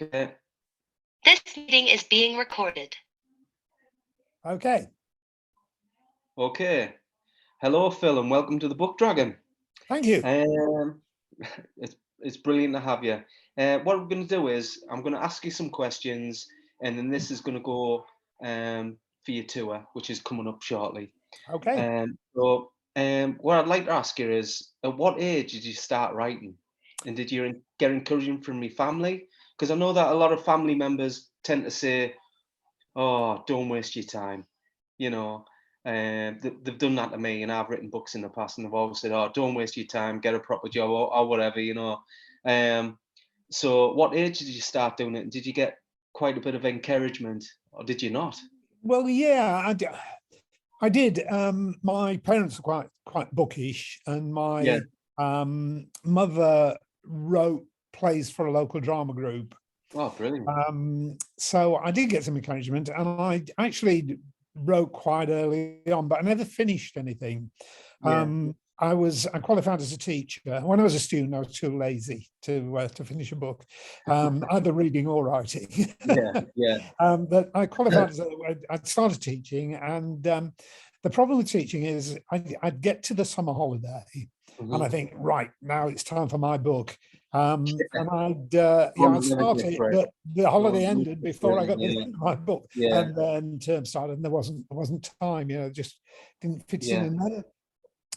Okay. This meeting is being recorded. Okay. Okay. Hello, Phil, and welcome to the Book Dragon. Thank you. It's brilliant to have you. What we're going to do is I'm going to ask you some questions, and then this is going to go for your tour, which is coming up shortly. Okay. So what I'd like to ask you is, at what age did you start writing? And did you get encouragement from your family? Because I know that a lot of family members tend to say, "Oh, don't waste your time," you know. They've done that to me, and I've written books in the past, and they've always said, "Oh, don't waste your time, get a proper job or whatever," you know. So, what age did you start doing it? And did you get quite a bit of encouragement, or did you not? Well, yeah, I did. My parents are quite bookish, and my mother wrote plays for a local drama group. Oh, brilliant. So I did get some encouragement, and I actually wrote quite early on, but I never finished anything. I qualified as a teacher. When I was a student, I was too lazy to finish a book, either reading or writing. But I qualified I started teaching, and the problem with teaching is I'd get to the summer holiday, and I think, right, now it's time for my book. And I'd start it, but the holiday ended before I got to the end of my book, and then term started, and there wasn't time, just didn't fit in. And then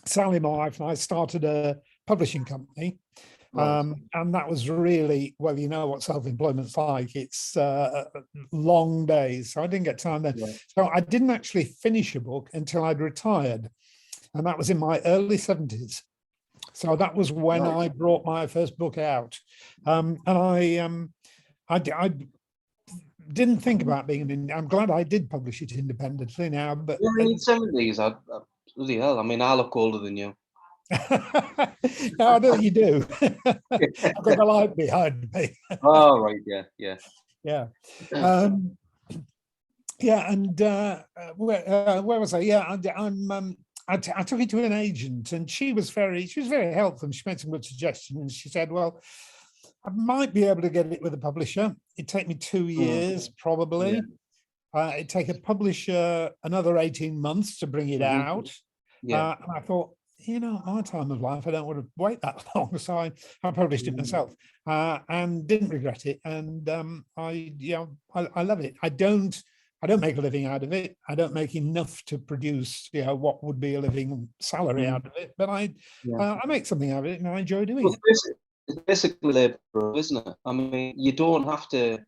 Sally, my wife, and I started a publishing company, and that was really, well, you know what self-employment's like. It's long days, so I didn't get time then. So I didn't actually finish a book until I'd retired, and that was in my early 70s. So that was when I brought my first book out, and I didn't think about being I'm glad I did publish it independently now. But in the 70s, bloody hell! I mean, I look older than you. No, I know you do. I've got the light behind me. Oh, right, yeah. And where was I? I took it to an agent, and she was very helpful. She made some good suggestions, and she said, "Well, I might be able to get it with a publisher. It'd take me 2 years, probably. It'd take a publisher another 18 months to bring it out." And I thought, my time of life, I don't want to wait that long. So I published it myself, and didn't regret it. And I love it. I don't make a living out of it. I don't make enough to produce, what would be a living salary out of it. But I make something out of it, and I enjoy doing it. It's basically labor, isn't it? I mean, you don't have to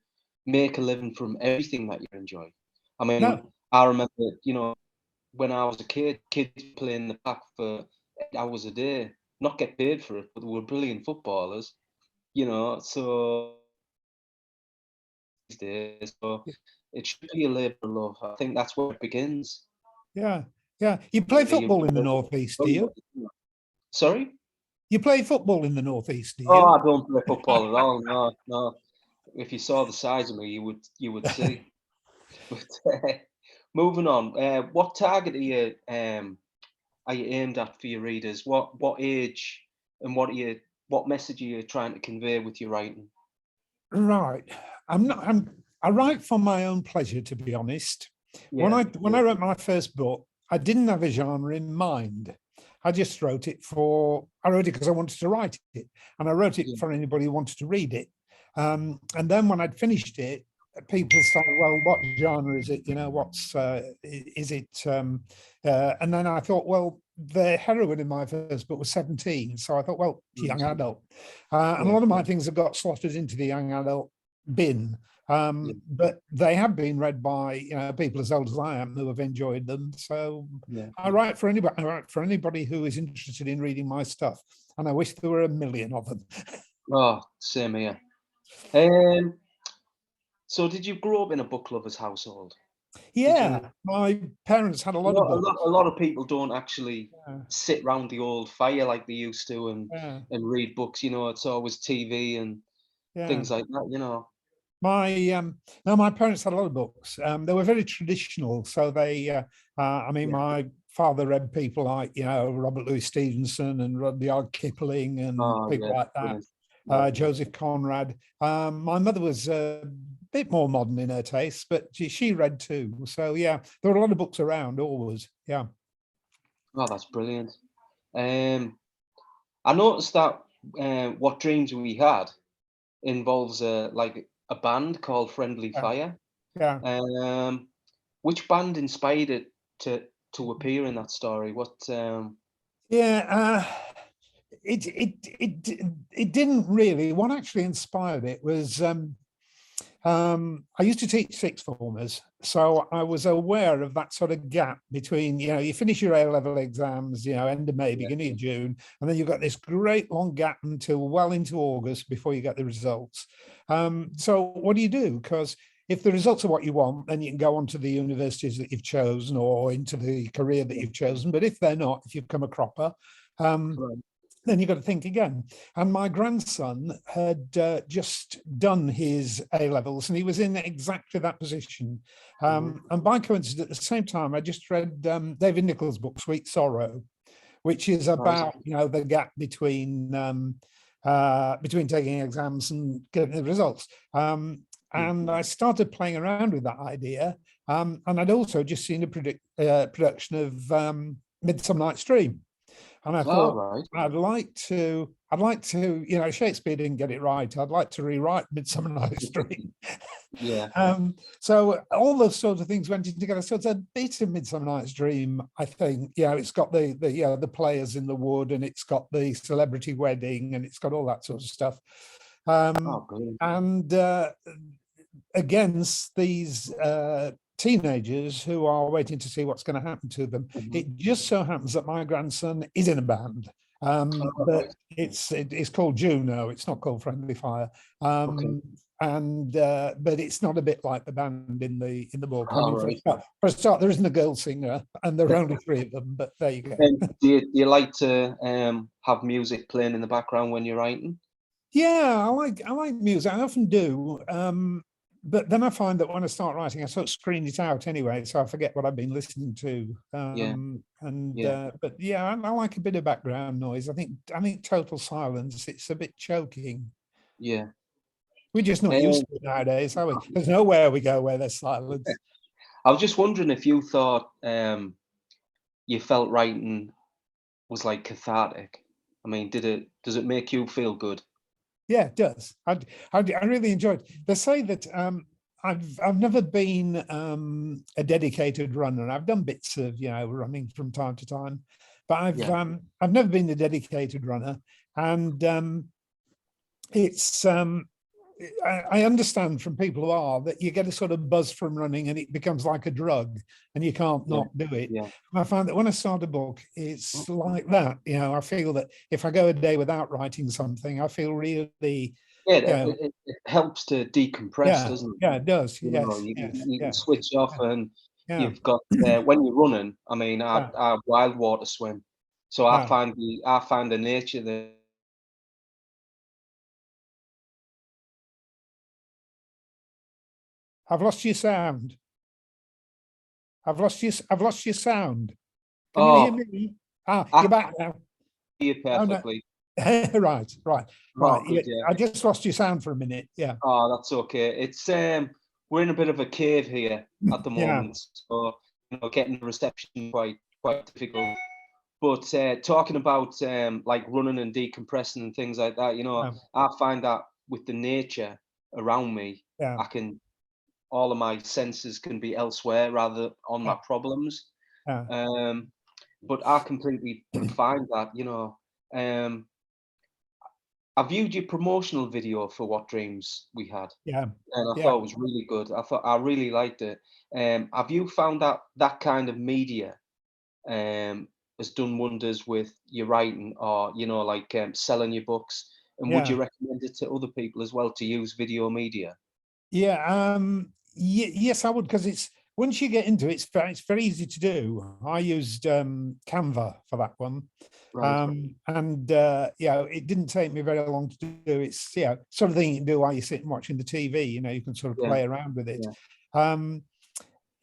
make a living from everything that you enjoy. I mean, I remember, when I was a kid, kids playing the park for 8 hours a day, not get paid for it, but they were brilliant footballers, so these days. So it should be a labour of love. I think that's where it begins. Yeah. You play football in the Northeast, do you? Sorry? You play football in the Northeast, do you? Oh, I don't play football at all. No. If you saw the size of me, you would see. But moving on, what target are you aimed at for your readers? What age and what message are you trying to convey with your writing? Right. I write for my own pleasure, to be honest. When I wrote my first book, I didn't have a genre in mind. I just wrote it because I wanted to write it, and I wrote it for anybody who wanted to read it. And then when I'd finished it, people started, well, what genre is it? Is it? And then I thought, well, the heroine in my first book was 17, so I thought, well, young adult. And a lot of my things have got slotted into the young adult bin. But they have been read by people as old as I am who have enjoyed them. So I write for anybody. I write for anybody who is interested in reading my stuff, and I wish there were a million of them. Oh, same here. So did you grow up in a book lover's household? Yeah, my parents had a lot of books. A lot of people don't actually sit around the old fire like they used to and read books. It's always TV and things like that. My parents had a lot of books. They were very traditional. So they, my father read people like, Robert Louis Stevenson and Rudyard Kipling and people like that. Joseph Conrad. My mother was a bit more modern in her tastes, but she read too. So yeah, there were a lot of books around always. Yeah. Oh, that's brilliant. I noticed that What Dreams We Had involves like a band called Friendly Yeah. Fire. Yeah. Which band inspired it to appear in that story? Yeah. It didn't really. What actually inspired it was I used to teach sixth formers, so I was aware of that sort of gap between, you finish your A-level exams, end of May, Yeah. beginning of June, and then you've got this great long gap until well into August before you get the results. So what do you do? Because if the results are what you want, then you can go on to the universities that you've chosen or into the career that you've chosen. But if they're not, if you've come a cropper, Right. then you've got to think again. And my grandson had just done his A-levels and he was in exactly that position. And by coincidence, at the same time, I just read David Nichols' book, Sweet Sorrow, which is about, the gap between taking exams and getting the results. And I started playing around with that idea. And I'd also just seen a production of Midsummer Night's Dream. And I thought, right. I'd like to, Shakespeare didn't get it right. I'd like to rewrite Midsummer Night's Dream. Yeah. So all those sorts of things went in together. So it's a bit of Midsummer Night's Dream, I think. It's got the players in the wood, and it's got the celebrity wedding, and it's got all that sort of stuff. And against these teenagers who are waiting to see what's going to happen to them. It just so happens that my grandson is in a band, but it's called Juno. It's not called Friendly Fire, and but it's not a bit like the band in the book. I mean, for a start, there isn't a girl singer, and there are only three of them. But there you go. Do you like to have music playing in the background when you're writing? Yeah, I like music. I often do. But then I find that when I start writing, I sort of screen it out anyway, so I forget what I've been listening to. But yeah, I like a bit of background noise. I think total silence, it's a bit choking. Yeah. We're just not used to it nowadays, are we? There's nowhere we go where there's silence. I was just wondering if you thought you felt writing was like cathartic. I mean, does it make you feel good? Yeah, it does. I really enjoyed it. They say that I've never been a dedicated runner. I've done bits of running from time to time, but I've never been a dedicated runner. And it's I understand from people who are that you get a sort of buzz from running and it becomes like a drug and you can't not do it. Yeah. And I find that when I start a book, it's like that. I feel that if I go a day without writing something, I feel really, it helps to decompress, doesn't it? Yeah, it does. You can Yes, switch off and you've got when you're running. I mean, I wild water swim, so I find the nature there. I've lost your sound. I've lost your sound. Can you hear me? You're back now. Hear perfectly. Oh, no. Right. Good, I just lost your sound for a minute. Yeah. Oh, that's okay. It's we're in a bit of a cave here at the moment, so getting the reception quite difficult. But talking about like running and decompressing and things like that, I find that with the nature around me, all of my senses can be elsewhere rather on my problems. But I completely find that, I viewed your promotional video for What Dreams We Had. Yeah. And I thought it was really good. I really liked it. Have you found that kind of media has done wonders with your writing, or like selling your books? And would you recommend it to other people as well to use video media? Yeah. Yes, I would, because it's once you get into it, it's very easy to do. I used Canva for that one. And it didn't take me very long to do. It's sort of thing you can do while you're sitting watching the TV. You can sort of play around with it.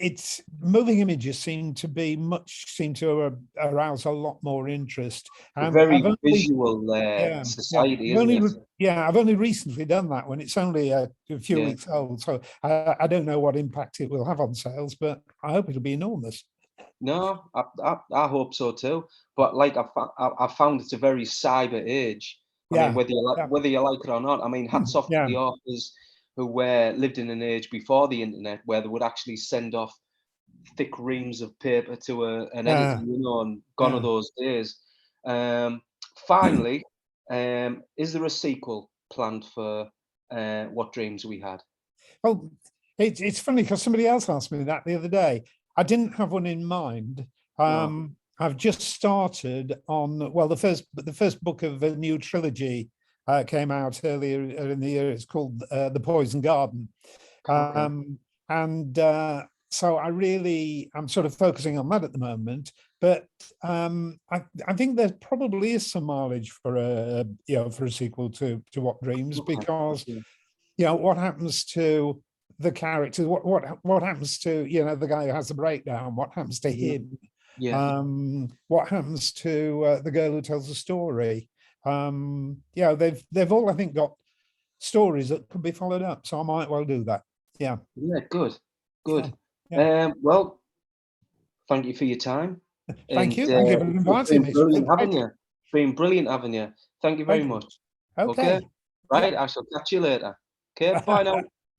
it's moving images seem to arouse a lot more interest. A And very I've only, visual yeah, society, I've isn't only, it? I've only recently done that one. It's only a few Yeah. weeks old, so I don't know what impact it will have on sales, but I hope it'll be enormous. No, I hope so too. But like I found it's a very cyber age. I mean, Yeah, yeah, whether you like it or not. I mean, hats off to yeah, the authors who were lived in an age before the internet, where they would actually send off thick reams of paper to an editor, yeah, and gone are yeah. those days. Um, Finally, is there a sequel planned for What Dreams We Had? Well, it's funny because somebody else asked me that the other day. I didn't have one in mind. No. I've just started on, well, the first book of a new trilogy came out earlier in the year. It's called The Poison Garden. Okay. And so I'm sort of focusing on that at the moment. But I think there probably is some mileage for a sequel to What Dreams, Okay. because Yeah. what happens to the characters, what happens to the guy who has the breakdown, what happens to Mhm. him, Yeah. what happens to the girl who tells the story. They've all, I think, got stories that could be followed up, so I might well do that. Yeah, Yeah. Good. Good. yeah. Well, thank you for your time, Thank and you, thank you for it's inviting been me. It's been brilliant having great. you. It's been brilliant having you. Thank you very Okay, much. Okay. okay. Right. I shall catch you later. Okay. Bye now.